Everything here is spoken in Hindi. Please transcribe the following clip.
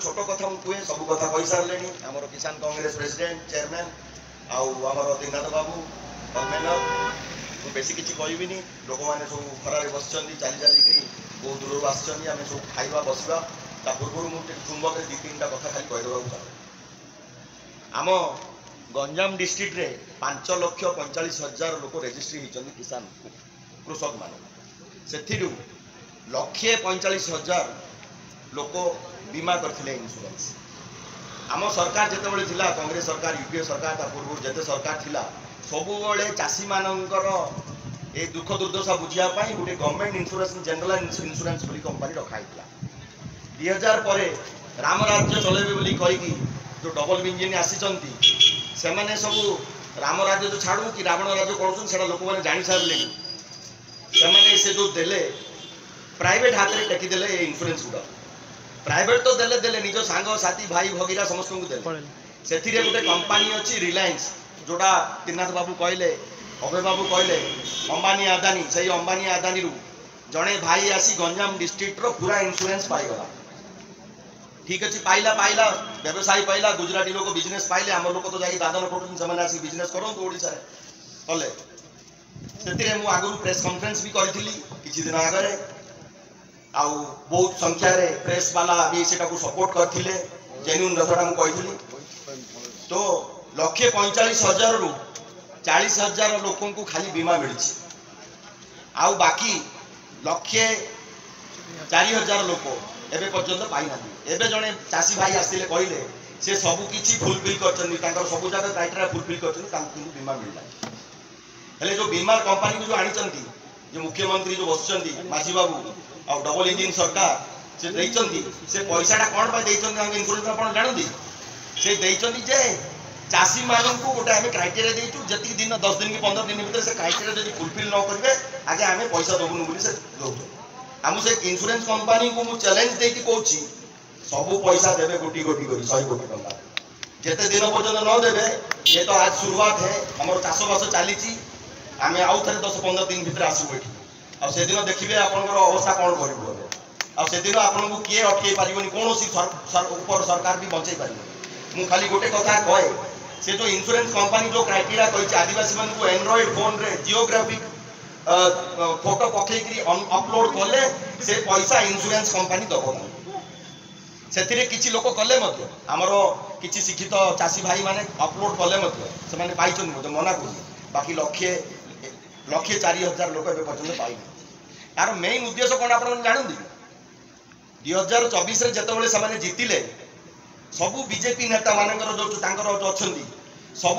छोट कथा मुझे सब कथा कही सारे आमर किसान कांग्रेस प्रेसिडेंट चेयरमैन आमर दीनाथ बाबू कन्वेनर बेसी किसी कहबी लोक मैंने सब खरार बस चली चली बहुत दूर आम सब खाइबा बसवा पूर्व मुझे चुंबक दी तीन कथा खाली कहीदेवा चाहे आम गंजाम डिस्ट्रिक्ट रे 5,45,000 लोक रेजिस्ट्री होती किसान कृषक मान से 1,45,000 लोक बीमा करते इन्शुरेंस आम सरकार जिते थिला कांग्रेस सरकार यूपीए सरकार पूर्व जिते सरकार थिला सबुबले चाषी मानकर ए दुख दुर्दशा बुझापी गोटे government insurance general insurance company रखाई 2000 पर राम राज्य चलेबे बोली कहीकि जो डबल इंजिन आसी से मैंने सब राम राज्य जो छाड़ू कि रावण राज्य कौन से लोक मैंने जानी सारे से जो देले प्राइवेट हाथ में टेकीदे इन्शुरेंस गुड़ा प्राइवेट तो देले देले निज सांग साथी भाई भगीरा समस्त को देले से गोटे कंपनी अच्छी रिलायंस जोड़ा त्रिनाथ बाबू कहले अभय बाबू कहले अंबानी आदानी से अंबानी आदानी रु जड़े भाई आसी गंजाम डिस्ट्रिक्ट रो पूरा इन्शुरेंस पाईगला ठीक अच्छे पाइला पाइला व्यवसायी पाइला गुजराती लोग बिजनेस पाइले आम लोग तो जाकि दादन पड़े से बिजनेस करूँ ओडिशा कले से आगु प्रेस कॉन्फ्रेंस भी करी किसी दिन आगे आउ बहुत संख्या रे प्रेस वाला भी से सपोर्ट करथिले जेन्युइन कथा मुझे तो 1,45,000 रु 40,000 लोक को खाली बीमा मिली आउ बाकी 1,04,000 लोक एबे पर्यंत पाई ना एबे जने चाषी भाई आसिले कहले से सब किछि फुलफिल करछन सब जगह क्राइटेरिया फुलफिल करछन बीमा मिलला हेले जो बीमा कंपनी को जो आनी जो मुख्यमंत्री जो बसचंती माझी बाबू आ डबल इंजिन सरकार से देइचंती से पैसाटा कोन पा देइचंती इन्शुरेंस आपण जानती से देइचंती जे चाषी मानन को गोटे आमे क्राइटेरिया देइचु जति दिन 10 दिन की 15 दिन भीतर से क्राइटेरिया जदि फुलफिल न करिवे आगे आमे पैसा दबुनु बोली से दउछु हम से इन्शुरेंस कंपनी को मु चैलेंज दे कि कहूची सब पैसा देवे कोटी कोटी करी 100 कोटी टका जेते दिन पर्यंत न देवे ये तो आज शुरुआत है हमर चाष बास चली आमे आउ थे 10-15 दिन भीतर आसबू ये आ से दिन देखिए आपंकर अवस्था कौन करूँ आ से दिन आपको किए अटकई पारिबनी कौन ऊपर सरकार भी बंचई पार मु खाली गोटे कथा कहे से जो इन्शुरेंस कंपनी जो क्राइटेरिया कही आदिवासी मान को एंड्रॉइड फोन रे जियोग्राफिक फोटो पकईकरी अपलोड कले से पैसा इन्शुरेंस कंपनी दब से किसी लोक कले आमर किसी शिक्षित चाषी भाई माने अपलोड कले से मना कर बाकी 1,04,000 लोक ए पर्यटन पाई यार मेन उद्देश्य कौन आप जानते 2024 जिते से जीतिले सबू बीजेपी नेता मान जो अच्छा सब